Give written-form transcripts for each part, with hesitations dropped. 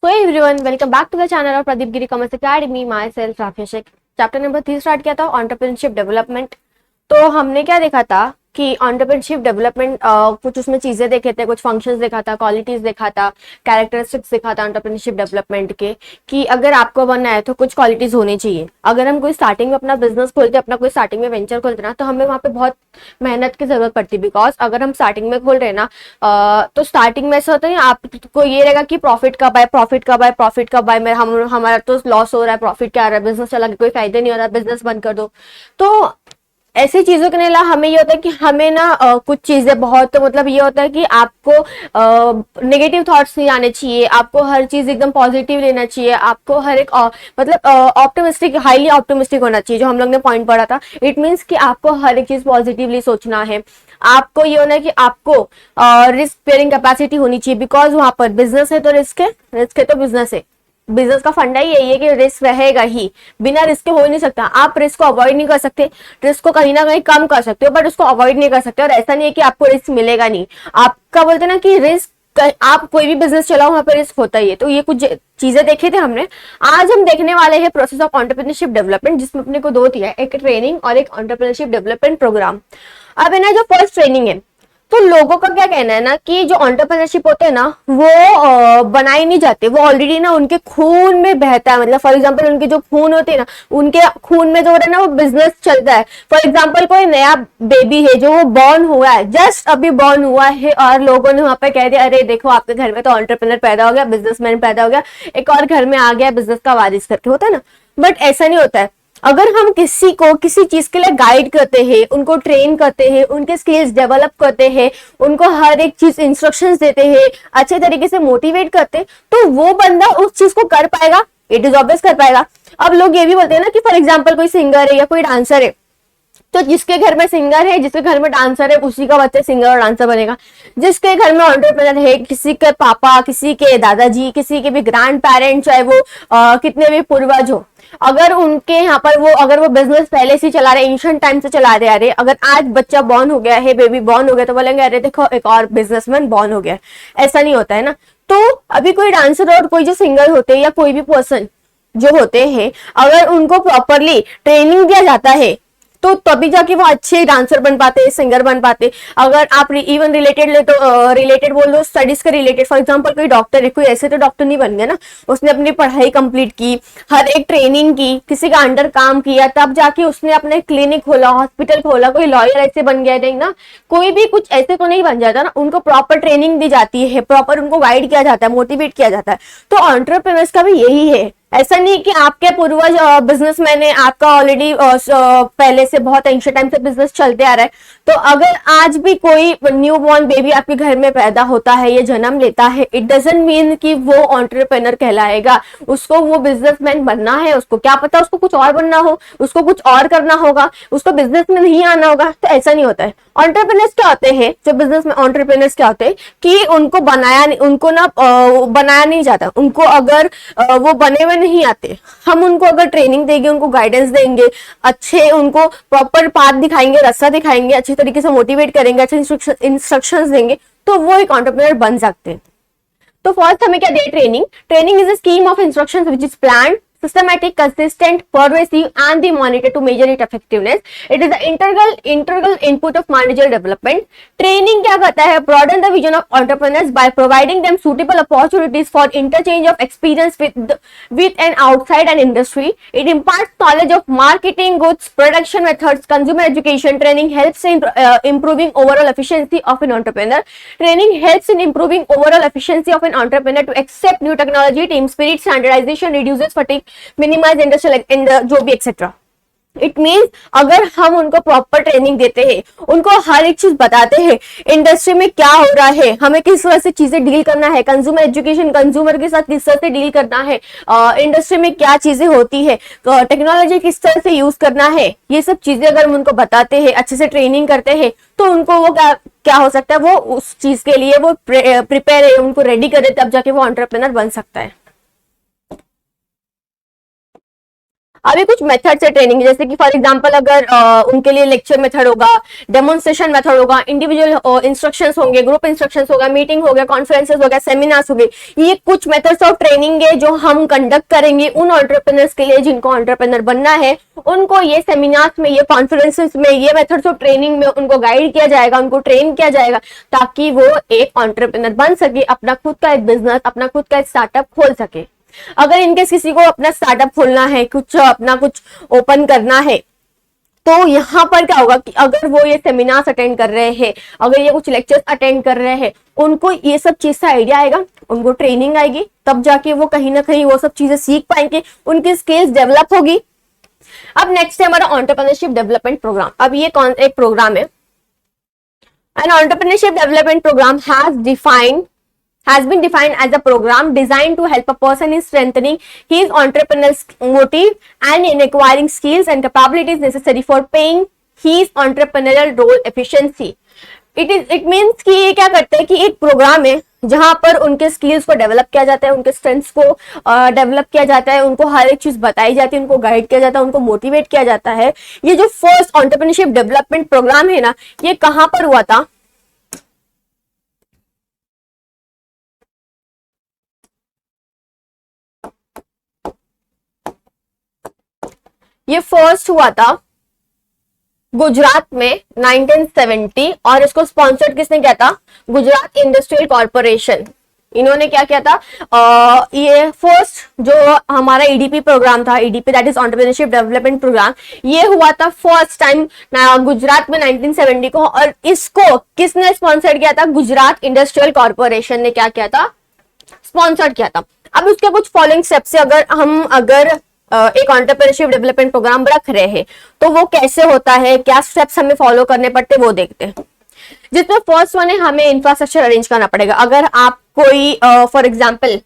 So hey everyone, welcome back to the channel of Pradeep Giri Commerce Academy. Myself Rafia Sheikh. Chapter number 3 start किया था entrepreneurship development. तो हमने क्या देखा था कि एंटरप्रेन्योरशिप डेवलपमेंट कुछ उसमें चीजें देखे थे, कुछ फंक्शंस देखा था, क्वालिटीज देखा था, कैरेक्टरिस्टिक्स देखा था एंटरप्रेन्योरशिप डेवलपमेंट के कि अगर आपको बनना है तो कुछ क्वालिटीज होनी चाहिए। अगर हम कोई स्टार्टिंग में अपना बिजनेस खोलते, अपना कोई स्टार्टिंग में वेंचर खोलते ना, तो हमें वहाँ पे बहुत मेहनत की जरूरत पड़ती है। बिकॉज अगर हम स्टार्टिंग में खोल रहे हैं ना, तो स्टार्टिंग में ऐसा होता है आपको ये रहेगा कि प्रॉफिट कब आए, प्रॉफिट कब आए, प्रॉफिट कब आए। हमारा तो लॉस हो रहा है, प्रॉफिट क्या आ रहा है, बिजनेस चला के कोई फायदा नहीं हो रहा, बिजनेस बंद कर दो। तो ऐसी चीजों के लिए हमें ये होता है कि हमें ना कुछ चीजें बहुत मतलब ये होता है कि आपको नेगेटिव थॉट्स नहीं आने चाहिए, आपको हर चीज एकदम पॉजिटिव लेना चाहिए, आपको हर एक मतलब ऑप्टिमिस्टिक, हाईली ऑप्टिमिस्टिक होना चाहिए, जो हम लोग ने पॉइंट पढ़ा था। इट मीन्स कि आपको हर एक चीज पॉजिटिवली सोचना है। आपको ये होना है कि आपको रिस्क बेयरिंग कैपेसिटी होनी चाहिए। बिकॉज वहां पर बिजनेस है तो रिस्क है, रिस्क है तो बिजनेस है। बिजनेस का फंडा ही यही है कि रिस्क रहेगा ही, बिना रिस्क के हो ही नहीं सकता। आप रिस्क को अवॉइड नहीं कर सकते, रिस्क को कहीं ना कहीं कम कर सकते हो, बट उसको अवॉइड नहीं कर सकते। और ऐसा नहीं है कि आपको रिस्क मिलेगा नहीं। आपका बोलते ना कि रिस्क, आप कोई भी बिजनेस चलाओ वहां पर रिस्क होता ही है। तो ये कुछ चीजें देखे थे हमने। आज हम देखने वाले हैं प्रोसेस ऑफ एंटरप्रेन्योरशिप डेवलपमेंट, जिसमें अपने को दो दिया है, एक ट्रेनिंग और एक एंटरप्रेन्योरशिप डेवलपमेंट प्रोग्राम। अब है ना, जो फर्स्ट ट्रेनिंग है, तो लोगों का क्या कहना है ना कि जो एंटरप्रेन्योरशिप होते हैं ना, वो बनाए नहीं जाते, वो ऑलरेडी ना उनके खून में बहता है। मतलब फॉर एग्जांपल उनके जो खून होते हैं ना, उनके खून में जो हो रहा है ना, वो बिजनेस चलता है। फॉर एग्जांपल कोई नया बेबी है जो वो बॉर्न हुआ है, जस्ट अभी बॉर्न हुआ है, और लोगों ने वहां पे कह दिया, अरे देखो आपके घर में तो एंटरप्रेन्योर पैदा हो गया, बिजनेसमैन पैदा हो गया, एक और घर में आ गया बिजनेस का वारिस करके, होता है ना। बट ऐसा नहीं होता है। अगर हम किसी को किसी चीज के लिए गाइड करते हैं, उनको ट्रेन करते हैं, उनके स्किल्स डेवलप करते हैं, उनको हर एक चीज इंस्ट्रक्शंस देते हैं, अच्छे तरीके से मोटिवेट करते हैं, तो वो बंदा उस चीज को कर पाएगा, इट इज ऑब्वियस कर पाएगा। अब लोग ये भी बोलते हैं ना कि फॉर एग्जाम्पल कोई सिंगर है या कोई डांसर है, तो जिसके घर में सिंगर है, जिसके घर में डांसर है, उसी का बच्चा सिंगर और डांसर बनेगा। जिसके घर में एंटरप्रेन्योर है, किसी के पापा, किसी के दादाजी, किसी के भी ग्रैंड पेरेंट, चाहे वो कितने भी पूर्वज हो, अगर उनके यहाँ पर अगर वो बिजनेस पहले से चला रहे, एंशिएंट टाइम से चला रहे, अरे अगर आज बच्चा बॉर्न हो गया है, बेबी बॉर्न हो गया, तो बोलेंगे अरे देखो एक और बिजनेसमैन बॉर्न हो गया। ऐसा नहीं होता है ना। तो अभी कोई डांसर और कोई जो सिंगर होते हैं या कोई भी पर्सन जो होते हैं, अगर उनको प्रॉपरली ट्रेनिंग दिया जाता है, तो तभी जाके वो अच्छे डांसर बन पाते, सिंगर बन पाते। अगर आप इवन रिलेटेड ले तो रिलेटेड बोल दो, स्टडीज के रिलेटेड, फॉर एग्जांपल कोई डॉक्टर है, कोई ऐसे तो डॉक्टर नहीं बन गया ना, उसने अपनी पढ़ाई कंप्लीट की, हर एक ट्रेनिंग की, किसी का अंडर काम किया, तब जाके उसने अपने क्लिनिक खोला, हॉस्पिटल खोला। कोई लॉयर ऐसे बन गया नहीं ना, कोई भी कुछ ऐसे तो नहीं बन जाता ना। उनको प्रॉपर ट्रेनिंग दी जाती है, प्रॉपर उनको गाइड किया जाता है, मोटिवेट किया जाता है। तो एंटरप्रेन्योर्स का भी यही है। ऐसा नहीं कि आपके पूर्वज बिजनेसमैन है, आपका ऑलरेडी पहले से बहुत एंशिएंट टाइम से बिजनेस चलते आ रहा है। तो अगर आज भी कोई न्यू बॉर्न बेबी आपके घर में पैदा होता है, ये जन्म लेता है, इट डजंट मीन कि वो एंटरप्रेन्योर कहलाएगा। उसको वो बिजनेसमैन बनना है, उसको क्या पता उसको कुछ और बनना हो, उसको कुछ और करना होगा, उसको बिजनेस में नहीं आना होगा। तो ऐसा नहीं होता है। एंटरप्रेन्योर्स क्या होते हैं, जो बिजनेस में एंटरप्रेन्योर्स क्या होते हैं कि उनको उनको ना बनाया नहीं जाता। उनको अगर वो बने हुए नहीं आते, हम उनको अगर ट्रेनिंग देंगे, उनको गाइडेंस देंगे, अच्छे उनको प्रॉपर पाथ दिखाएंगे, रास्ता दिखाएंगे, अच्छे तरीके से मोटिवेट करेंगे, अच्छे इंस्ट्रक्शंस देंगे, तो वो एक एंटरप्रेन्योर बन सकते हैं। तो फर्स्ट हमें क्या दिया, training. Training is a scheme of instructions which is planned, systematic, consistent, pervasive, and the monitor to measure its effectiveness. It is the integral input of managerial development. Training क्या करता है, broaden the vision of entrepreneurs by providing them suitable opportunities for interchange of experience with and outside an industry. It imparts knowledge of marketing, goods, production methods, consumer education. Training helps in improving overall efficiency of an entrepreneur. Training helps in improving overall efficiency of an entrepreneur to accept new technology, team spirit, standardization, reduces fatigue, minimise industrial जो भी etcetera. It means अगर हम उनको proper training देते हैं, उनको हर एक चीज बताते हैं, इंडस्ट्री में क्या हो रहा है, हमें किस तरह से चीजें डील करना है, कंज्यूमर एजुकेशन, कंज्यूमर के साथ किस तरह से डील करना है, इंडस्ट्री में क्या चीजें होती है, टेक्नोलॉजी किस तरह से यूज करना है, ये सब चीजें अगर हम उनको बताते हैं, अच्छे से ट्रेनिंग करते हैं, तो उनको वो क्या हो सकता है, वो उस चीज के लिए वो प्रिपेयर है, उनको रेडी करे, तब जाके वो एंटरप्रेन्योर बन सकता है। अभी कुछ मेथड से ट्रेनिंग, जैसे कि फॉर एग्जांपल अगर उनके लिए लेक्चर मेथड होगा, डेमोन्स्ट्रेशन मेथड होगा, इंडिविजुअल इंस्ट्रक्शंस होंगे, ग्रुप इंस्ट्रक्शंस होगा, मीटिंग हो गया, कॉन्फ्रेंसेस हो गया, सेमिनार्स हो गए, ये कुछ मेथड्स ऑफ ट्रेनिंग है जो हम कंडक्ट करेंगे उन एंटरप्रेन्योर्स के लिए जिनको एंटरप्रेन्योर बनना है। उनको ये सेमिनार्स में, ये कॉन्फ्रेंसेस में, ये मेथड्स ऑफ ट्रेनिंग में उनको गाइड किया जाएगा, उनको ट्रेन किया जाएगा, ताकि वो एक एंटरप्रेन्योर बन सके, अपना खुद का एक बिजनेस, अपना खुद का एक स्टार्टअप खोल सके। अगर इनकेस किसी को अपना स्टार्टअप खोलना है, कुछ अपना कुछ ओपन करना है, तो यहाँ पर क्या होगा कि अगर वो ये सेमिनार्स अटेंड कर रहे हैं, अगर ये कुछ लेक्चर्स अटेंड कर रहे हैं, उनको ये सब चीज का आइडिया आएगा, उनको ट्रेनिंग आएगी, तब जाके वो कहीं ना कहीं वो सब चीजें सीख पाएंगे, उनकी स्किल्स डेवलप होगी। अब नेक्स्ट है हमारा एंटरप्रेन्योरशिप डेवलपमेंट प्रोग्राम। अब ये कौन एक प्रोग्राम है? An entrepreneurship development programme has been defined as a program designed to help a person in strengthening his entrepreneurial motive and in acquiring skills and capabilities necessary for playing his entrepreneurial role efficiency. It means कि ये क्या करते हैं कि एक programme है जहां पर उनके स्किल्स को डेवलप किया जाता है, उनके स्ट्रेंथ्स को डेवलप किया जाता है, उनको हर एक चीज बताई जाती है, उनको गाइड किया जाता है, उनको मोटिवेट किया जाता है। ये जो फर्स्ट एंटरप्रेन्योरशिप डेवलपमेंट प्रोग्राम है ना, ये कहां पर हुआ था? ये फर्स्ट हुआ था गुजरात में 1970, और इसको स्पॉन्सर्ड किसने किया था? Gujarat industrial corporation. इन्होंने क्या किया था? ये फर्स्ट जो हमारा ईडीपी प्रोग्राम था, EDP that is entrepreneurship development programme, ये हुआ था फर्स्ट टाइम गुजरात में 1970 को, और इसको किसने स्पॉन्सर्ड किया था? गुजरात इंडस्ट्रियल कॉर्पोरेशन ने क्या किया था? स्पॉन्सर्ड किया था। अब उसके कुछ फॉलोइंग स्टेप्स से अगर एक एंटरप्रेन्योरशिप डेवलपमेंट प्रोग्राम रख रहे हैं तो वो कैसे होता है, क्या स्टेप्स हमें फॉलो करने पड़ते वो देखते हैं। जिसमें फर्स्ट वन है, हमें इंफ्रास्ट्रक्चर अरेंज करना पड़ेगा। अगर आप कोई फॉर एग्जांपल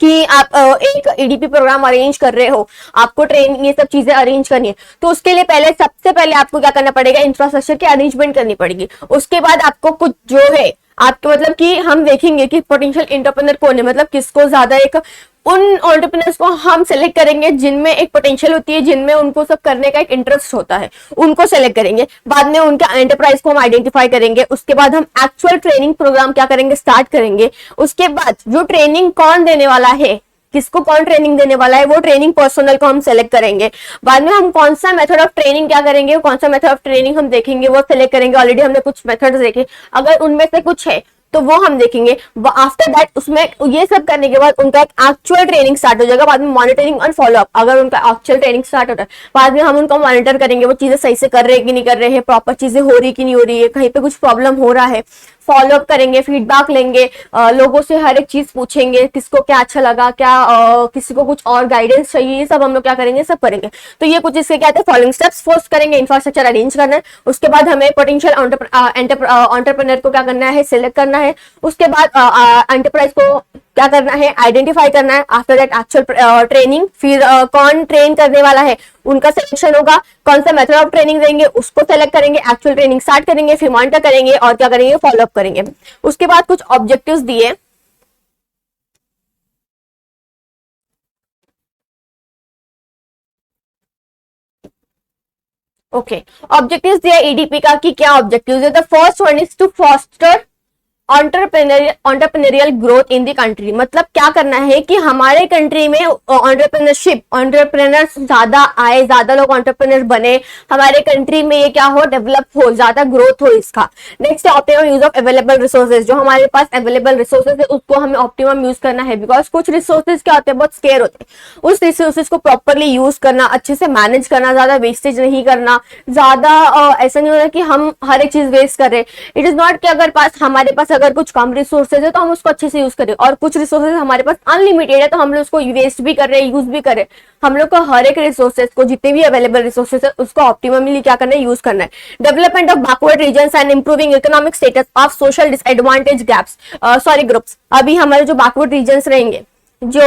कि आप एक ईडीपी प्रोग्राम अरेंज कर रहे हो, आपको ट्रेनिंग ये सब चीजें अरेंज करनी है, तो उसके लिए सबसे पहले आपको क्या करना पड़ेगा? इंफ्रास्ट्रक्चर की अरेंजमेंट करनी पड़ेगी। उसके बाद आपको कुछ जो है आपके मतलब कि हम देखेंगे कि पोटेंशियल एंटरप्रेन्योर कौन है, मतलब किसको ज्यादा एक उन एंटरप्रेन्योर्स को हम सेलेक्ट करेंगे जिनमें एक पोटेंशियल होती है, जिनमें उनको सब करने का एक इंटरेस्ट होता है, उनको सेलेक्ट करेंगे। बाद में उनके एंटरप्राइज को हम आइडेंटिफाई करेंगे। उसके बाद हम एक्चुअल ट्रेनिंग प्रोग्राम क्या करेंगे? स्टार्ट करेंगे। उसके बाद जो ट्रेनिंग कौन देने वाला है, किसको कौन ट्रेनिंग देने वाला है, वो ट्रेनिंग पर्सनल को हम सेलेक्ट करेंगे। बाद में हम कौन सा मेथड ऑफ ट्रेनिंग क्या करेंगे, कौन सा मेथड ऑफ ट्रेनिंग हम देखेंगे, वो सेलेक्ट करेंगे। ऑलरेडी हमने कुछ मेथड्स देखे, अगर उनमें से कुछ है तो वो हम देखेंगे। आफ्टर दैट उसमें ये सब करने के बाद उनका एक एक्चुअल ट्रेनिंग स्टार्ट हो जाएगा। बाद में मॉनिटरिंग और फॉलोअप, अगर उनका एक्चुअल ट्रेनिंग स्टार्ट होता है, बाद में हम उनको मॉनिटर करेंगे, वो चीजें सही से कर रहे हैं कि नहीं कर रहे हैं, प्रॉपर चीजें हो रही कि नहीं हो रही है, कहीं पे कुछ प्रॉब्लम हो रहा है, फॉलोअप करेंगे, फीडबैक लेंगे, लोगों से हर एक चीज पूछेंगे, किसको क्या अच्छा लगा, क्या किसी को कुछ और गाइडेंस चाहिए, ये सब हम लोग क्या करेंगे? सब करेंगे। तो ये कुछ इसके क्या है? फॉलोइंग स्टेप्स फर्स्ट करेंगे, इंफ्रास्ट्रक्चर अरेंज करना है। उसके बाद हमें पोटेंशियल एंटरप्रेन्योर को क्या करना है? सिलेक्ट करना है। उसके बाद एंटरप्राइज को क्या करना है? आइडेंटिफाई करना है। आफ्टर दैट एक्चुअल ट्रेनिंग, फिर कौन ट्रेन करने वाला है उनका सिलेक्शन होगा, कौन सा मेथड ऑफ ट्रेनिंग देंगे उसको सेलेक्ट करेंगे, एक्चुअल ट्रेनिंग स्टार्ट करेंगे, फिर मॉनिटर करेंगे और क्या करेंगे? फॉलोअप करेंगे। उसके बाद कुछ ऑब्जेक्टिव्स दिए, ओके ऑब्जेक्टिव्स दिया ईडीपी का कि क्या ऑब्जेक्टिव्स है। The first one is to foster entrepreneurial growth in the country. मतलब क्या करना है कि हमारे कंट्री में एंटरप्रेन्योर्स ज्यादा आए, ज्यादा लोग एंटरप्रेन्योर बने, हमारे कंट्री में ये क्या हो? डेवलप हो, ज्यादा ग्रोथ हो इसका। नेक्स्ट है optimum use of available resources. जो हमारे पास अवेलेबल रिसोर्सेज है उसको हमें ऑप्टिमम यूज करना है, बिकॉज कुछ रिसोर्सेज क्या होते हैं? बहुत स्केयर होते हैं। उस रिसोर्सेज को प्रॉपरली यूज करना, अच्छे से मैनेज करना, ज्यादा वेस्टेज नहीं करना, ज्यादा ऐसा नहीं होना कि हम हर एक चीज वेस्ट कर रहे हैं। इट इज नॉट कि अगर हमारे पास अगर कुछ कम रिसोर्सेज है तो हम उसको अच्छे से यूज करें, और कुछ रिसोर्सेज हमारे पास अनलिमिटेड है तो हम लोग उसको वेस्ट भी कर रहे हैं, यूज भी कर रहे हैं। हम लोग को हर एक रिसोर्सेज को, जितने भी अवेलेबल रिसोर्सेज है उसको ऑप्टिममली क्या करना है? यूज करना है। Development of backward regions and improving economic status of social disadvantage groups. अभी हमारे जो बैकवर्ड रीजन्स रहेंगे, जो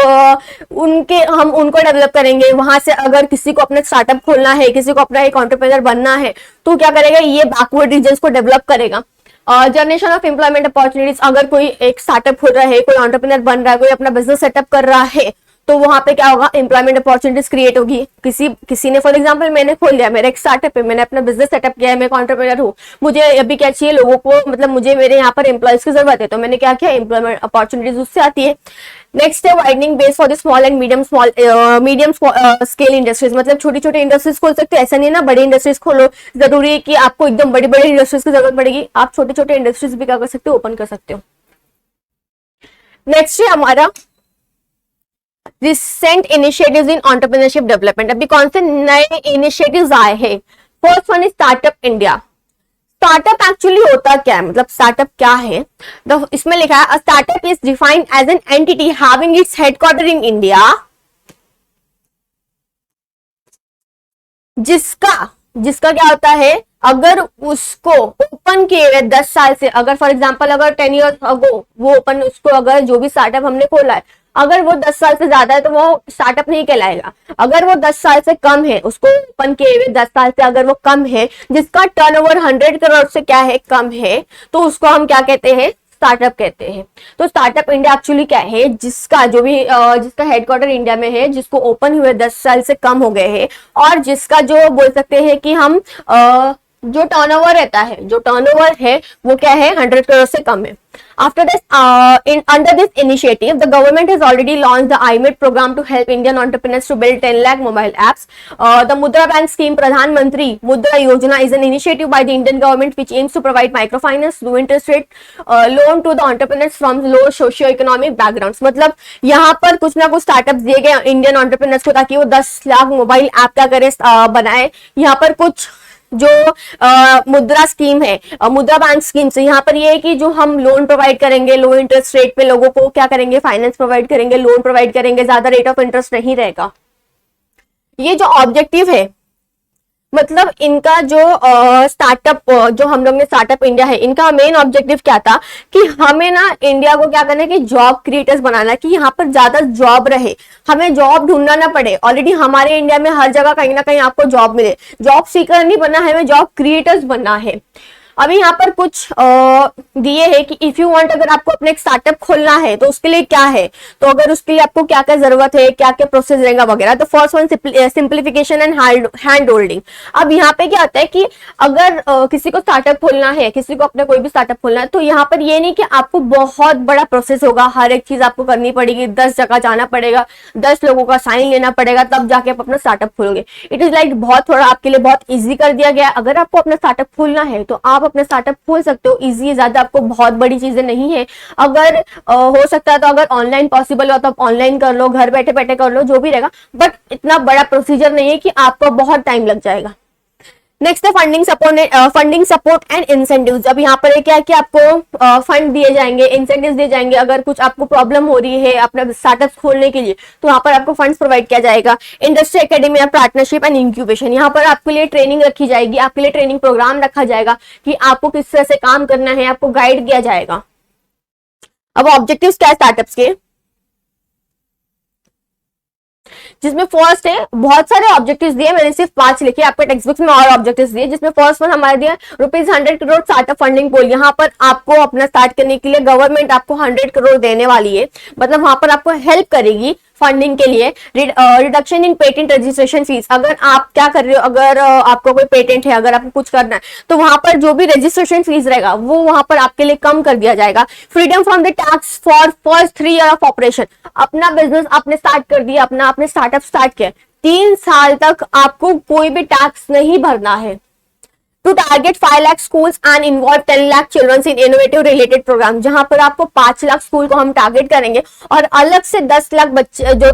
हम उनको डेवलप करेंगे। वहां से अगर किसी को अपना स्टार्टअप खोलना है, किसी को अपना एक एंटरप्रेन्योर बनना है, तो क्या करेगा? ये बैकवर्ड रीजन्स को डेवलप करेगा। जनरेशन ऑफ एम्प्लॉयमेंट अपॉर्चुनिटीज, अगर कोई एक स्टार्टअप खोल रहा है, कोई एंटरप्रेन्योर बन रहा है, कोई अपना बिजनेस सेटअप कर रहा है, तो वहां पे क्या होगा, एम्प्लॉयमेंट अपॉर्चुनिटीज क्रिएट होगी। किसी ने, फॉर एग्जांपल मैंने खोल लिया, मेरा एक स्टार्टअप है, मैंने अपना बिजनेस सेटअप किया है, मैं एंटरप्रेन्योर हूँ, मुझे अभी क्या चाहिए, लोगों को, मतलब मुझे मेरे यहाँ पर एम्प्लॉयज की जरूरत है, तो मैंने क्या किया, एम्प्लॉयमेंट अपॉर्चुनिटीज उससे आती है। नेक्स्ट है widening base for the small and medium scale industries, मतलब छोटी छोटी इंडस्ट्रीज खोल सकते हैं, ऐसा नहीं है ना बड़ी इंडस्ट्रीज खोलो, जरूरी है कि आपको एकदम बड़ी बड़ी इंडस्ट्रीज की जरूरत पड़ेगी, आप छोटे छोटे इंडस्ट्रीज भी क्या कर सकते हो, ओपन कर सकते हो। नेक्स्ट है हमारा रिसेंट इनिशिएटिव्स इन एंटरप्रेन्योरशिप डेवलपमेंट। अभी कौन से नए इनिशिएटिव्स आए हैं? First one is startup India. Startup actually होता क्या है, मतलब स्टार्टअप क्या है, तो इसमें लिखा है startup is defined as an entity having its headquarter in India, जिसका जिसका क्या होता है, अगर उसको ओपन किए हुए 10 साल से, अगर फॉर एग्जांपल अगर 10 ईयर्स अगो वो ओपन, उसको अगर जो भी स्टार्टअप हमने खोला है, अगर वो 10 साल से ज्यादा है तो वो स्टार्टअप नहीं कहलाएगा। अगर वो 10 साल से कम है, उसको ओपन किए हुए 10 साल से अगर वो कम है, जिसका टर्नओवर 100 करोड़ से क्या है, कम है, तो उसको हम क्या कहते हैं, स्टार्टअप कहते हैं। तो स्टार्टअप इंडिया एक्चुअली क्या है, जिसका जो भी जिसका हेडक्वार्टर इंडिया में है, जिसको ओपन हुए 10 साल से कम हो गए हैं, और जिसका जो बोल सकते हैं कि हम जो टर्नओवर रहता है, जो टर्नओवर है वो क्या है, 100 करोड़ से कम है। After this, under this initiative, the government has already launched the IMID program to help Indian entrepreneurs to build 10 lakh mobile apps. The Mudra Bank scheme, Pradhan Mantri Mudra Yojana, is an initiative by the Indian government which aims to provide microfinance, low interest rate loan to the entrepreneurs from low socio-economic backgrounds. मतलब यहाँ पर कुछ ना कुछ startup दिए गए Indian entrepreneurs को, ताकि वो 10 लाख मोबाइल ऐप क्या करे, बनाए। यहाँ पर कुछ जो मुद्रा स्कीम है, मुद्रा बैंक स्कीम से, यहाँ पर ये है कि जो हम लोन प्रोवाइड करेंगे, लो इंटरेस्ट रेट पे लोगों को क्या करेंगे, फाइनेंस प्रोवाइड करेंगे, लोन प्रोवाइड करेंगे, ज्यादा रेट ऑफ इंटरेस्ट नहीं रहेगा। ये जो ऑब्जेक्टिव है, मतलब इनका जो स्टार्टअप, जो हम लोग ने स्टार्टअप इंडिया है, इनका मेन ऑब्जेक्टिव क्या था कि हमें ना इंडिया को क्या करना है कि जॉब क्रिएटर्स बनाना, कि यहाँ पर ज्यादा जॉब रहे, हमें जॉब ढूंढना ना पड़े। ऑलरेडी हमारे इंडिया में हर जगह कहीं ना कहीं आपको जॉब मिले, जॉब सीकर नहीं बनना है, हमें जॉब क्रिएटर्स बनना है। अभी यहाँ पर कुछ दिए है कि इफ यू वांट, अगर आपको अपने एक स्टार्टअप खोलना है तो उसके लिए क्या है, तो अगर उसके लिए आपको क्या क्या जरूरत है, क्या क्या प्रोसेस रहेगा वगैरह। तो first one simplification and hand holding. अब यहाँ पे क्या होता है कि अगर किसी को स्टार्टअप खोलना है, किसी को अपना कोई भी स्टार्टअप खोलना है, तो यहाँ पर ये नहीं कि आपको बहुत बड़ा प्रोसेस होगा, हर एक चीज आपको करनी पड़ेगी, 10 जगह जाना पड़ेगा, 10 लोगों का साइन लेना पड़ेगा, तब जाके आप अपना स्टार्टअप खोलोगे। इट इज लाइक बहुत थोड़ा आपके लिए बहुत ईजी कर दिया गया। अगर आपको अपना स्टार्टअप खोलना है तो आप अपना स्टार्टअप खोल सकते हो, इजी है, ज्यादा आपको बहुत बड़ी चीजें नहीं है। अगर हो सकता है तो अगर ऑनलाइन पॉसिबल हो तो आप ऑनलाइन कर लो, घर बैठे बैठे कर लो, जो भी रहेगा, बट इतना बड़ा प्रोसीजर नहीं है कि आपको बहुत टाइम लग जाएगा। नेक्स्ट है फंडिंग सपोर्ट एंड इंसेंटिव्स। अब यहाँ पर क्या है कि आपको फंड दिए जाएंगे, इंसेंटिव्स दिए जाएंगे। अगर कुछ आपको प्रॉब्लम हो रही है अपना स्टार्टअप खोलने के लिए, तो वहां पर आपको फंड्स प्रोवाइड किया जाएगा। Industry academy, partnership and incubation, यहाँ पर आपके लिए ट्रेनिंग रखी जाएगी, आपके लिए ट्रेनिंग प्रोग्राम रखा जाएगा कि आपको किस तरह से काम करना है, आपको गाइड किया जाएगा। अब ऑब्जेक्टिव्स क्या है स्टार्टअप्स के, जिसमें फर्स्ट है, बहुत सारे ऑब्जेक्टिव्स दिए, मैंने सिर्फ 5 लिखे, आपके टेक्स्ट बुक्स में और ऑब्जेक्टिव्स दिए। जिसमें फर्स्ट वन हमारे दिया ₹100 करोड़ स्टार्टअप फंडिंग पोल। यहाँ पर आपको अपना स्टार्ट करने के लिए गवर्नमेंट आपको 100 करोड़ देने वाली है, मतलब वहां पर आपको हेल्प करेगी फंडिंग के लिए। Reduction in patent registration fees, अगर आप क्या कर रहे हो, अगर आपको कोई पेटेंट है, अगर आपको कुछ करना है, तो वहां पर जो भी रजिस्ट्रेशन फीस रहेगा वो वहां पर आपके लिए कम कर दिया जाएगा। Freedom from the tax for first 3 year of operation, अपना बिजनेस आपने स्टार्ट कर दिया, अपना आपने स्टार्टअप स्टार्ट किया, 3 साल तक आपको कोई भी टैक्स नहीं भरना है। To target 5 lakh schools and involve 10 lakh childrens in innovative related programme, जहां पर आपको 5 लाख स्कूल को हम टारगेट करेंगे और अलग से 10 लाख बच्चे जो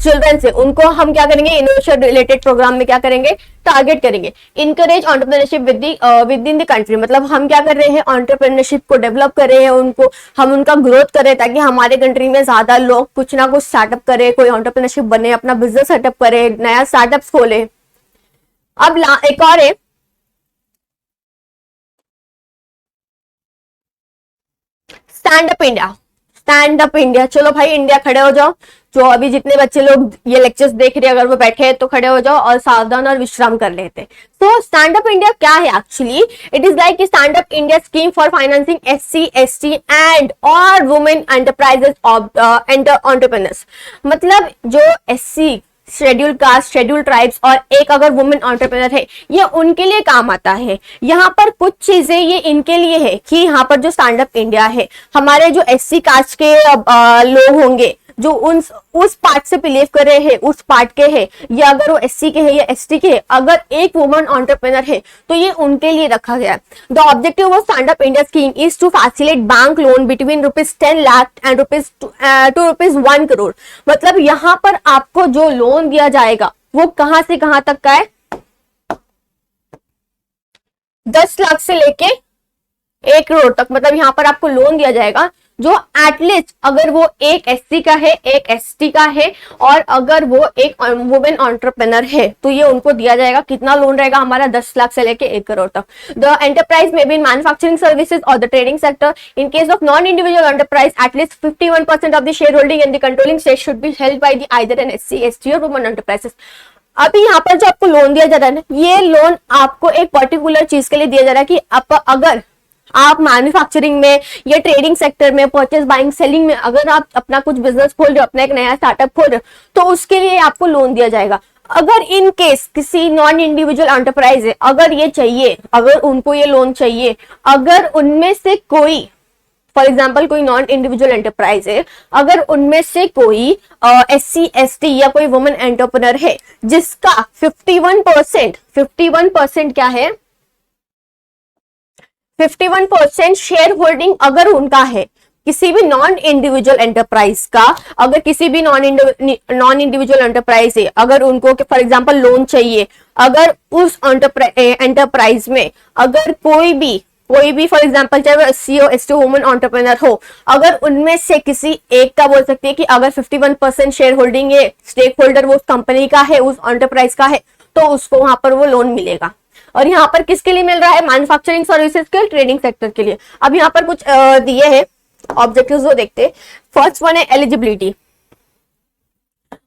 चिल्ड्रंस है उनको हम क्या करेंगे, इनोवेशन रिलेटेड प्रोग्राम में क्या करेंगे, टारगेट करेंगे। Encourage entrepreneurship with in the country, मतलब हम क्या कर रहे हैं, एंटरप्रेन्योरशिप को डेवलप कर रहे हैं, उनको हम उनका ग्रोथ कर रहे हैं, ताकि हमारे कंट्री में ज्यादा लोग कुछ ना कुछ स्टार्टअप करे, कोई एंटरप्रेन्योरशिप बने, अपना बिजनेस सेटअप करे, नया स्टार्टअप खोले। अब एक और है stand up India. Stand up India, चलो भाई इंडिया खड़े हो जाओ, जो अभी जितने बच्चे लोग ये लेक्चर्स देख रहे हैं, अगर वो बैठे हैं तो खड़े हो जाओ और सावधान और विश्राम कर लेते। तो स्टैंड अप इंडिया क्या है actually? It is like stand up India scheme for financing SC ST and और वुमेन एंटरप्राइजेस ऑफ एंटरप्रेन्योर्स। मतलब जो SC schedule caste, schedule tribes और एक अगर वुमेन एंटरप्रेन्योर है, ये उनके लिए काम आता है। यहाँ पर कुछ चीजें ये इनके लिए है कि यहाँ पर जो स्टैंड अप इंडिया है, हमारे जो SC कास्ट के लोग होंगे जो उस पार्ट से बिलीव कर रहे हैं, उस पार्ट के हैं, या अगर वो SC के हैं या ST के हैं, अगर एक वुमन एंटरप्रेन्योर है तो ये उनके लिए रखा गया है। The objective of stand up India scheme is to facilitate bank loan between ₹10 lakh and ₹1 crore. मतलब यहाँ पर आपको जो लोन दिया जाएगा वो कहां से कहां तक का है? 10 लाख से लेके 1 करोड़ तक। मतलब यहाँ पर आपको लोन दिया जाएगा जो एटलीस्ट अगर वो एक SC का है, एक ST का है और अगर वो एक वुमेन एंटरप्रेन्योर है तो ये उनको दिया जाएगा। कितना लोन रहेगा हमारा? 10 लाख से लेके 1 करोड़ तक। द एंटरप्राइज में बी इन मैन्युफैक्चरिंग सर्विसेज और the trading sector. In case of non individual enterprise at least 51% of the share holding in the controlling state should be held by the either an SC ST और women enterprises. अभी यहाँ पर जो आपको loan दिया जा रहा है ना, ये लोन आपको एक पर्टिकुलर चीज के लिए दिया जा रहा है कि अगर आप मैन्युफैक्चरिंग में या ट्रेडिंग सेक्टर में, परचेज बाइंग सेलिंग में अगर आप अपना कुछ बिजनेस खोल रहे हो, अपना एक नया स्टार्टअप खोल रहे हो, तो उसके लिए आपको लोन दिया जाएगा। अगर इन केस किसी नॉन इंडिविजुअल एंटरप्राइज है, अगर ये चाहिए, अगर उनको ये लोन चाहिए, अगर उनमें से कोई, फॉर एग्जाम्पल कोई नॉन इंडिविजुअल एंटरप्राइज है, अगर उनमें से कोई SC ST या कोई वुमेन एंटरप्रेन्योर है जिसका 51% क्या है? 51% शेयर होल्डिंग अगर उनका है किसी भी नॉन इंडिविजुअल एंटरप्राइज का, अगर किसी भी नॉन इंडिविजुअल एंटरप्राइज है, अगर उनको फॉर एग्जांपल लोन चाहिए, अगर उस एंटरप्राइज में अगर कोई भी फॉर एग्जांपल चाहे वो SC हो, ST वुमेन एंटरप्रेन्योर हो, अगर उनमें से किसी एक का बोल सकते हैं कि अगर 51% शेयर होल्डिंग है, स्टेक होल्डर वो उस कंपनी का है, उस एंटरप्राइज का है, तो उसको वहां पर वो लोन मिलेगा। और यहाँ पर किसके लिए मिल रहा है? मैन्युफैक्चरिंग सर्विसेज के, ट्रेडिंग सेक्टर के लिए। अब यहाँ पर कुछ दिए हैं ऑब्जेक्टिव्स वो देखते हैं। फर्स्ट वन है एलिजिबिलिटी।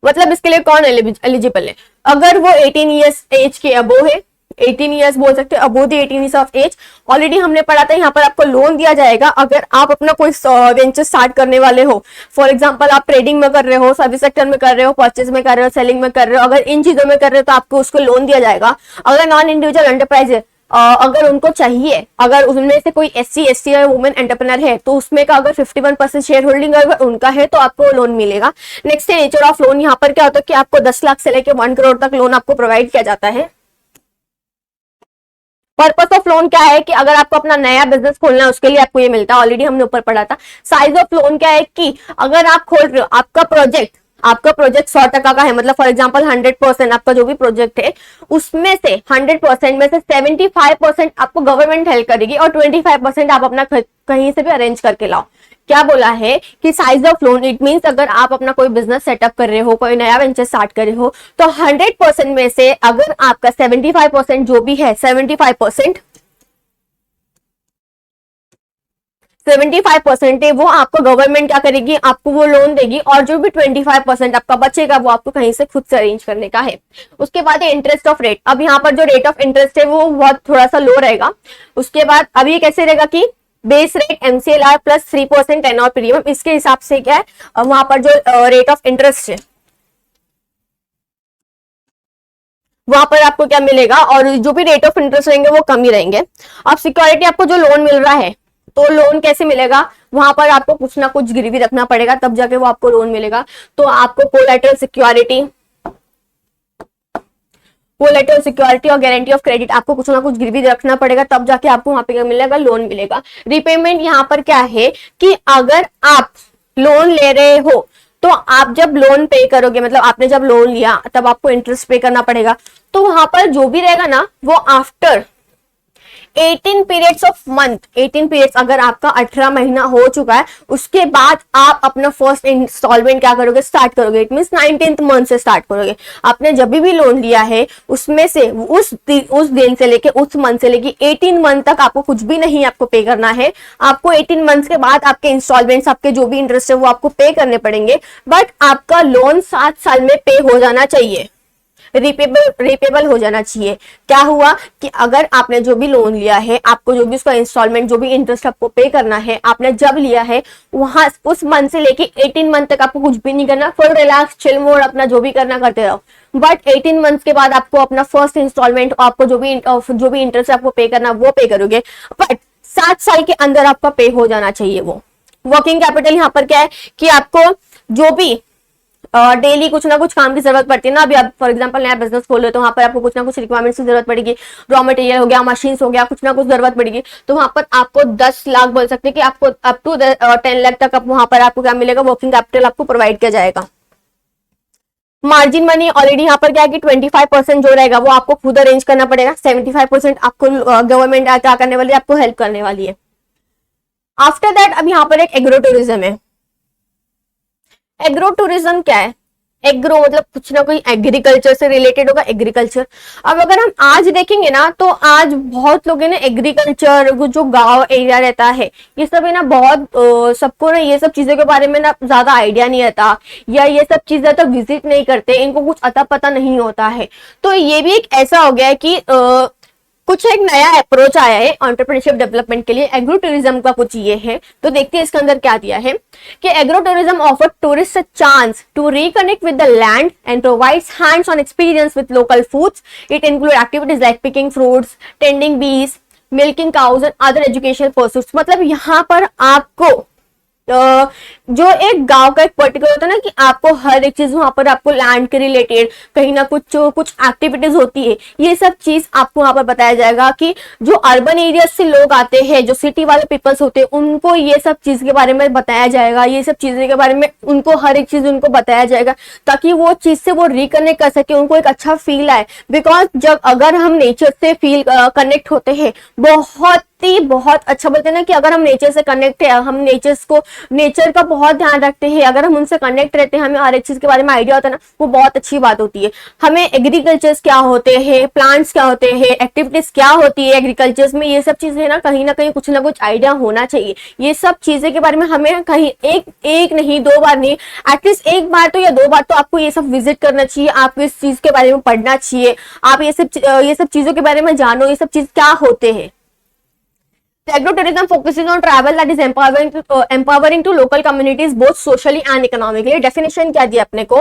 मतलब इसके लिए कौन एलिजिबल है? अगर वो 18 ईयर्स एज के अबो है, 18 ईयर्स बोल सकते हैं, above the 18 years of age. Already हमने पढ़ा था यहाँ पर आपको लोन दिया जाएगा अगर आप अपना कोई वेंचर स्टार्ट करने वाले हो। फॉर एग्जांपल आप ट्रेडिंग में कर रहे हो, सर्विस सेक्टर में कर रहे हो, परचेज में कर रहे हो, सेलिंग में कर रहे हो, अगर इन चीजों में कर रहे हो तो आपको उसको लोन दिया जाएगा। अगर नॉन इंडिविजुअल एंटरप्राइज है, अगर उनको चाहिए, अगर उनमें से कोई SC ST या वुमेन एंटरप्रेन्योर है तो उसमें का अगर 51% शेयर होल्डिंग अगर उनका है तो आपको लोन मिलेगा। नेक्स्ट है नेचर ऑफ लोन। यहाँ पर क्या होता है कि आपको 10 लाख से लेकर 1 करोड़ तक लोन आपको प्रोवाइड किया जाता है। पर्पस ऑफ लोन क्या है कि अगर आपको अपना नया बिजनेस खोलना है उसके लिए आपको ये मिलता है, ऑलरेडी हमने ऊपर पढ़ा था। साइज ऑफ लोन क्या है कि अगर आप खोल रहे हो, आपका प्रोजेक्ट 100% का है, मतलब फॉर एग्जांपल 100% आपका जो भी प्रोजेक्ट है उसमें से 100% में से 75% आपको गवर्नमेंट हेल्प करेगी और 25% आप अपना कहीं से भी अरेंज करके लाओ। क्या बोला है कि size of loan, it means अगर आप अपना कोई बिजनेस सेटअप कर रहे हो, कोई नया वेंचर स्टार्ट कर रहे हो, तो 100% में से अगर आपका 75% जो भी है, 75% है वो आपको गवर्नमेंट क्या करेगी? आपको वो लोन देगी और जो भी 25% आपका बचेगा वो आपको कहीं से खुद से अरेंज करने का है। उसके बाद है इंटरेस्ट ऑफ रेट। अब यहाँ पर जो रेट ऑफ इंटरेस्ट है वो बहुत थोड़ा सा लो रहेगा। उसके बाद अब ये कैसे रहेगा कि base rate MCLR plus 3% tenure premium, इसके हिसाब से क्या है वहां पर जो रेट ऑफ इंटरेस्ट है वहां पर आपको क्या मिलेगा, और जो भी रेट ऑफ इंटरेस्ट रहेंगे वो कम ही रहेंगे। अब सिक्योरिटी, आपको जो लोन मिल रहा है तो लोन कैसे मिलेगा? वहां पर आपको कुछ ना कुछ गिरवी रखना पड़ेगा तब जाके वो आपको लोन मिलेगा। तो आपको कोलैटरल सिक्योरिटी और गारंटी ऑफ क्रेडिट, आपको कुछ ना कुछ गिरवी रखना पड़ेगा तब जाके आपको वहां पे मिलेगा, लोन मिलेगा। रिपेमेंट यहाँ पर क्या है कि अगर आप लोन ले रहे हो तो आप जब लोन पे करोगे, मतलब आपने जब लोन लिया तब आपको इंटरेस्ट पे करना पड़ेगा। तो वहां पर जो भी रहेगा ना वो after 18 periods of month, 18 periods अगर आपका 18 महीना हो चुका है, उसके बाद आप अपना फर्स्ट इंस्टॉलमेंट क्या करोगे, स्टार्ट करोगे। इट मीन 19th मंथ से स्टार्ट करोगे। आपने जब भी लोन लिया है उसमें से उस दिन से लेके उस मंथ से लेके 18 मंथ तक आपको कुछ भी नहीं आपको पे करना है। आपको 18 मंथ्स के बाद आपके इंस्टॉलमेंट्स, आपके जो भी इंटरेस्ट है वो आपको पे करने पड़ेंगे, बट आपका लोन 7 साल में पे हो जाना चाहिए, रिपेबल हो जाना चाहिए। क्या हुआ कि अगर आपने जो भी लोन लिया है, आपको जो भी उसका इंस्टॉलमेंट, जो भी इंटरेस्ट आपको पे करना है, आपने जब लिया है वहां उस मंथ से लेके 18 मंथ तक आपको कुछ भी नहीं करना, फुल रिलैक्स चिल मोड अपना जो भी करना करते रहो। बट 18 मंथ्स के बाद आपको अपना फर्स्ट इंस्टॉलमेंट, आपको जो भी इंटरेस्ट आपको पे करना वो पे करोगे, बट 7 साल के अंदर आपका पे हो जाना चाहिए वो। वर्किंग कैपिटल यहाँ पर क्या है कि आपको जो भी डेली कुछ ना कुछ काम की जरूरत पड़ती है ना। अभी आप फॉर एग्जांपल नया बिजनेस खोल हो तो वहां पर आपको कुछ ना कुछ रिक्वायरमेंट्स की जरूरत पड़ेगी, रॉ मटेरियल हो गया, मशीन्स हो गया, कुछ ना कुछ जरूरत पड़ेगी, तो वहां पर आपको 10 लाख बोल सकते हैं कि आपको अप टू 10 लाख तक वहां पर आपको क्या मिलेगा, वर्किंग कैपिटल आपको प्रोवाइड किया जाएगा। मार्जिन मनी ऑलरेडी यहाँ पर क्या है कि 25% जो रहेगा वो आपको खुद अरेंज करना पड़ेगा, 75% आपको गवर्नमेंट क्या करने वाली है, आपको हेल्प करने वाली है। आफ्टर दैट अब यहाँ पर एक एग्रो टूरिज्म है। एग्रो टूरिज्म क्या है, एग्रो मतलब कुछ ना कोई एग्रीकल्चर से रिलेटेड होगा, एग्रीकल्चर। अब अगर हम आज देखेंगे ना तो आज बहुत लोग है ना एग्रीकल्चर, जो गांव एरिया रहता है ये सब है ना, बहुत सबको ना ये सब चीजों के बारे में ना ज्यादा आइडिया नहीं रहता, या ये सब चीजें तो विजिट नहीं करते, इनको कुछ अता पता नहीं होता है। तो ये भी एक ऐसा हो गया है कि कुछ एक नया अप्रोच आया है एंटरप्रेन्योरशिप डेवलपमेंट के लिए। एग्रो टूरिज्म का कुछ ये है, तो देखते हैं इसके अंदर क्या दिया है कि agro tourism offer tourist a chance to reconnect with the land and provides hands on experience with local foods. It include activities like picking fruits, tending bees, milking cows and other educational pursuits. मतलब यहाँ पर आपको जो एक गांव का एक particular होता है ना कि आपको हर एक चीज वहां पर आपको लैंड के रिलेटेड कहीं ना कुछ एक्टिविटीज होती है, ये सब चीज आपको वहां पर बताया जाएगा कि जो अर्बन एरिया से लोग आते हैं, जो सिटी वाले पीपल्स होते हैं, उनको ये सब चीज के बारे में बताया जाएगा, ये सब चीजें के बारे में उनको हर एक चीज उनको बताया जाएगा, ताकि वो चीज से वो रिकनेक्ट कर सके, उनको एक अच्छा फील आए। बिकॉज जब अगर हम नेचर से फील कनेक्ट होते हैं, बहुत अच्छा बोलते हैं ना कि अगर हम नेचर से कनेक्ट है, हम नेचर का बहुत ध्यान रखते हैं, अगर हम उनसे कनेक्ट रहते हैं, हमें हर एक चीज के बारे में आइडिया होता है ना, वो बहुत अच्छी बात होती है। हमें एग्रीकल्चर्स क्या होते हैं, प्लांट्स क्या होते हैं, एक्टिविटीज क्या होती है एग्रीकल्चर्स में, ये सब चीजें ना कहीं कुछ ना कुछ आइडिया होना चाहिए। ये सब चीजें के बारे में हमें कहीं एक नहीं, 2 बार नहीं, एटलीस्ट 1 बार तो या 2 बार तो आपको ये सब विजिट करना चाहिए, आपको इस चीज के बारे में पढ़ना चाहिए, आप ये सब चीजों के बारे में जानो, ये सब चीज क्या होते हैं। Agro-tourism focuses on travel that is empowering to local communities both socially and economically. Definition क्या दिया अपने को?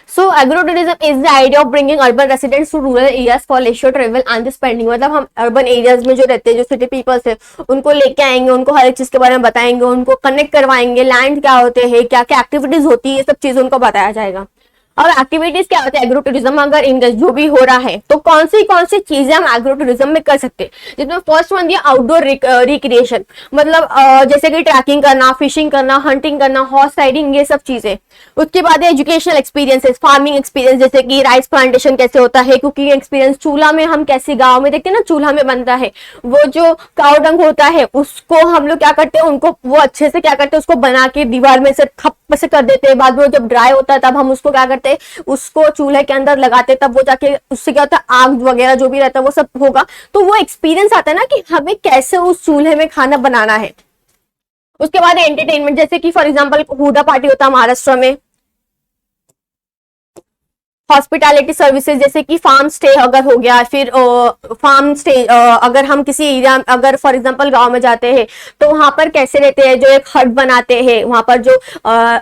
So agro-tourism is the idea of bringing urban residents to rural areas for leisure travel and spending. मतलब हम urban areas में जो रहते हैं, जो city peoples है, उनको लेके आएंगे, उनको हर एक चीज के बारे में बताएंगे, उनको कनेक्ट करवाएंगे, लैंड क्या होते हैं, क्या क्या एक्टिविटीज होती है, ये सब चीज उनको बताया जाएगा। और एक्टिविटीज क्या होती है एग्रो टूरिज्म, अगर इंडस्ट जो भी हो रहा है तो कौन सी चीजें हम एग्रो टूरिज्म में कर सकते हैं। जिसमें फर्स्ट वन दिया आउटडोर रिक्रिएशन, मतलब जैसे कि ट्रैकिंग करना, फिशिंग करना, हंटिंग करना, हॉर्स राइडिंग, ये सब चीजें। उसके बाद एजुकेशनल एक्सपीरियंसेस, फार्मिंग एक्सपीरियंस, जैसे कि राइस प्लांटेशन कैसे होता है, कुकिंग एक्सपीरियंस, चूल्हा में हम कैसे गाँव में देखते हैं ना चूल्हा में बनता है, वो जो काऊ डंग होता है उसको हम लोग क्या करते हैं, उनको वो अच्छे से क्या करते हैं, उसको बना के दीवार में से खप से कर देते हैं, बाद में जब ड्राई होता है तब हम उसको क्या करते हैं, उसको चूल्हे के अंदर लगाते, तब वो जाके उससे क्या होता है, आग वगैरह जो भी रहता है वो सब होगा, तो वो एक्सपीरियंस आता है ना कि हमें कैसे उस चूल्हे में खाना बनाना है। उसके बाद एंटरटेनमेंट, जैसे कि फॉर एग्जांपल हुडा पार्टी होता है महाराष्ट्र में। हॉस्पिटैलिटी सर्विसेज, जैसे कि फार्म स्टे अगर हो गया, फिर फार्म स्टे अगर हम किसी एरिया, अगर फॉर एग्जांपल गांव में जाते हैं तो वहां पर कैसे रहते हैं, जो एक हट बनाते हैं वहां पर, जो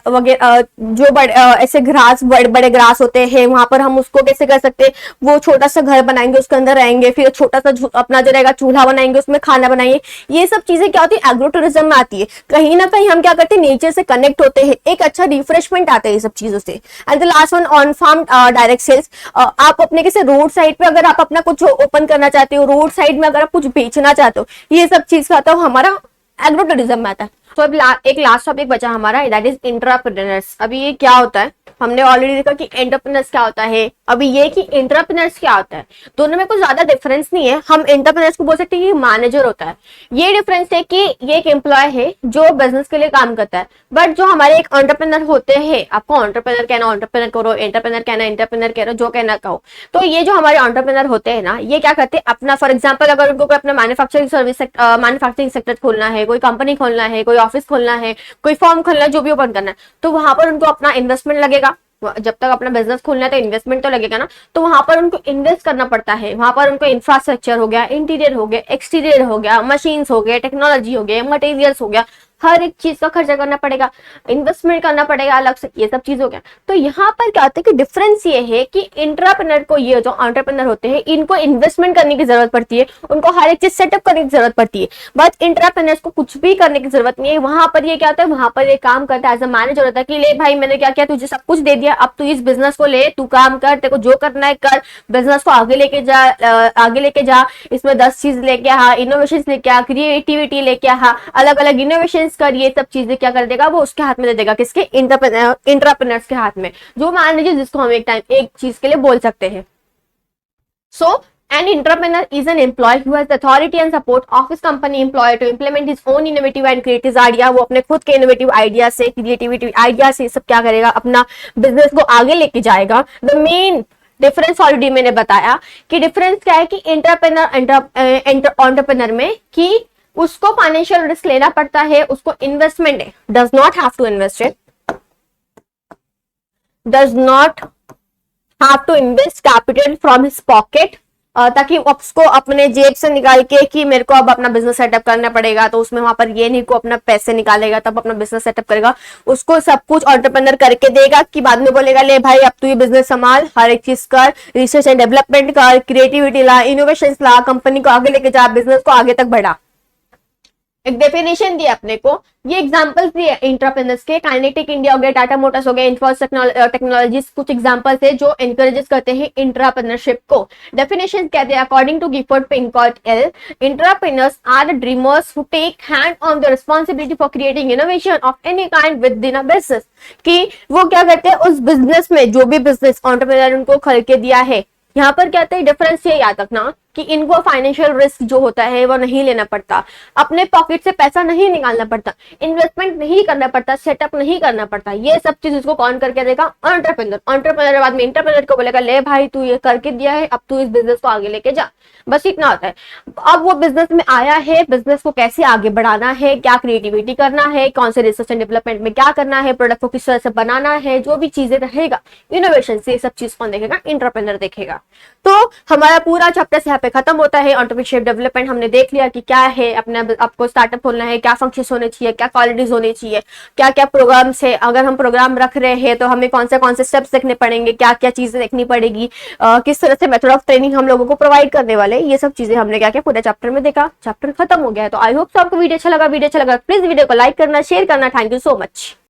वगैरह जो बड़े ऐसे ग्रास, बड़े ग्रास होते हैं, वहां पर हम उसको कैसे कर सकते हैं, वो छोटा सा घर बनाएंगे, उसके अंदर रहेंगे, फिर छोटा सा अपना जो रहेगा चूल्हा बनाएंगे, उसमें खाना बनाएंगे। ये सब चीजें क्या होती है एग्रो टूरिज्म में आती है। कहीं ना कहीं हम क्या करते हैं, नेचर से कनेक्ट होते हैं, एक अच्छा रिफ्रेशमेंट आता है ये सब चीजों से। And the last one on farm direct sales, आप अपने किसी रोड साइड पे अगर आप अपना कुछ ओपन करना चाहते हो, रोड साइड में अगर आप कुछ बेचना चाहते हो, ये सब चीज का तो हमारा एग्रो टूरिज्म में आता है। तो अब एक लास्ट टॉपिक बचा हमारा, दैट इज एंटरप्रेन्योर्स। अभी ये क्या होता है, हमने ऑलरेडी देखा कि एंटरप्रेन्योर्स क्या होता है, अभी ये कि एंटरप्रेन्योर्स क्या होता है। दोनों में कुछ ज्यादा डिफरेंस नहीं है। हम एंटरप्रेन्योर्स को बोल सकते हैं कि मैनेजर होता है। ये डिफरेंस है कि ये एक एम्प्लॉय है जो बिजनेस के लिए काम करता है, बट जो हमारे एक एंटरप्रेन्योर होते हैं, आपको एंटरप्रेन्योर कहना एंटरप्रेन्योर करो, एंटरप्रेन्योर कहना एंटरप्रेन्योर करो, जो कहना कहो। तो ये जो हमारे एंटरप्रेन्योर होते हैं ना, ये क्या करते हैं अपना, फॉर एग्जाम्पल अगर उनको कोई अपना मैन्युफैक्चरिंग सर्विस मैन्युफैक्चरिंग सेक्टर खोलना है, कोई कंपनी खोलना है, कोई ऑफिस खोलना है, कोई फॉर्म खोलना है, जो भी ओपन करना है, तो वहां पर उनको अपना इन्वेस्टमेंट लगेगा। जब तक अपना बिजनेस खोलना है तो इन्वेस्टमेंट तो लगेगा ना, तो वहां पर उनको इन्वेस्ट करना पड़ता है। वहां पर उनको इंफ्रास्ट्रक्चर हो गया, इंटीरियर हो गया, एक्सटीरियर हो गया, मशीन्स हो गए, टेक्नोलॉजी हो गया, मटेरियल्स हो गया, हर एक चीज का खर्चा करना पड़ेगा, इन्वेस्टमेंट करना पड़ेगा अलग से, ये सब चीज हो गया। तो यहाँ पर क्या होता है कि डिफरेंस ये है कि इंट्राप्रेन्योर को, ये जो एंटरप्रेन्योर होते हैं, इनको इन्वेस्टमेंट करने की जरूरत पड़ती है, उनको हर एक चीज सेटअप करने की जरूरत पड़ती है, बट इंट्राप्रेन्योर्स को कुछ भी करने की जरूरत नहीं है। वहां पर ये क्या होता है, वहां पर ये काम करता है एज अ मैनेजर होता है कि ले भाई मैंने क्या किया, तुझे सब कुछ दे दिया, अब तू इस बिजनेस को ले, तू काम कर, तेरे को जो करना है कर, बिजनेस को आगे लेके जा, इसमें 10 चीज लेके आ, इनोवेशन लेके आ, क्रिएटिविटी लेके आ, अलग अलग इनोवेशन कर, ये सब चीजें क्या कर देगा वो उसके हाथ में दे देगा। किसके? इंटरप्रेन्योर्स के हाथ में, जो मैनेजर, जिसको हम एक चीज के लिए बोल सकते हैं। सो an entrepreneur is an employee who has the authority and support of his company employer to implement his own innovative and creative idea। वो अपने खुद के इनोवेटिव आइडिया से, क्रिएटिविटी आइडिया से सब क्या करेगा, अपना बिजनेस को आगे लेके जाएगा। द मेन डिफरेंस ऑलरेडी मैंने बताया कि डिफरेंस क्या है कि एंटरप्रेन्योर में कि उसको फाइनेंशियल रिस्क लेना पड़ता है, उसको इन्वेस्टमेंट है, does not have to invest it, does not have to invest capital from his pocket, ताकि उसको अपने जेब से निकाल के कि मेरे को अब अपना बिजनेस सेटअप करना पड़ेगा, तो उसमें वहां पर ये नहीं को अपना पैसे निकालेगा तब अपना बिजनेस सेटअप करेगा। उसको सब कुछ एंटरप्रेन्योर करके देगा कि बाद में बोलेगा ले भाई अब तू ये बिजनेस संभाल, हर एक चीज कर, रिसर्च एंड डेवलपमेंट कर, क्रिएटिविटी ला, इनोवेशन ला, कंपनी को आगे लेके जा, बिजनेस को आगे तक बढ़ा। एक डेफिनेशन दिया अपने को, ये एग्जांपल्स दिए एंटरप्रेन्योर्स के, काइनेटिक इंडिया हो गया, टाटा मोटर्स हो गया, इन्फोसिस टेक्नोलॉजीज, कुछ एग्जांपल्स है जो एनकरेजेस करते हैं एंटरप्रेन्योरशिप को। डेफिनेशन कहते हैं according to Gifford Pinchot L, entrepreneurs are the dreamers who take hand on the responsibility for creating innovation of any kind within a business. कि वो क्या करते हैं उस बिजनेस में, जो भी बिजनेस एंटरप्रेन्योर उनको खरीद के दिया है। यहाँ पर क्या होता है डिफरेंस, ये याद रखना कि इनको फाइनेंशियल रिस्क जो होता है वो नहीं लेना पड़ता, अपने पॉकेट से पैसा नहीं निकालना पड़ता, इन्वेस्टमेंट नहीं करना पड़ता, सेटअप नहीं करना पड़ता। ये सब चीज इसको कौन करके देगा? एंटरप्रेन्योर। एंटरप्रेन्योर के बाद में इंटरप्रेन्योर को बोलेगा ले भाई तू ये करके दिया है, अब तू इस बिजनेस को आगे लेके जा, बस इतना होता है। अब वो बिजनेस में आया है, बिजनेस को कैसे आगे बढ़ाना है, क्या क्रिएटिविटी करना है, कौन से रिसर्च एंड डेवलपमेंट में क्या करना है, प्रोडक्ट को किस तरह से बनाना है, जो भी चीजें रहेगा इनोवेशन से, सब चीज कौन देखेगा? एंटरप्रेन्योर देखेगा। तो हमारा पूरा चैप्टर यहाँ पे खत्म होता है। एंटरप्रेन्योरशिप डेवलपमेंट हमने देख लिया कि क्या है, अपने आपको स्टार्टअप खोलना है, क्या फंक्शंस होने चाहिए, क्या क्वालिटीज होनी चाहिए, क्या क्या प्रोग्राम्स है, अगर हम प्रोग्राम रख रहे हैं तो हमें कौन से स्टेप्स देखने पड़ेंगे, क्या क्या चीजें देखनी पड़ेगी, किस तरह से मेथड ऑफ ट्रेनिंग हम लोगों को प्रोवाइड करने वाले, ये सब चीजें हमने क्या क्या पूरे चैप्टर में देखा। चैप्टर खत्म हो गया है। तो आई होप आपको वीडियो अच्छा लगा। प्लीज वीडियो को लाइक करना, शेयर करना। Thank you so much.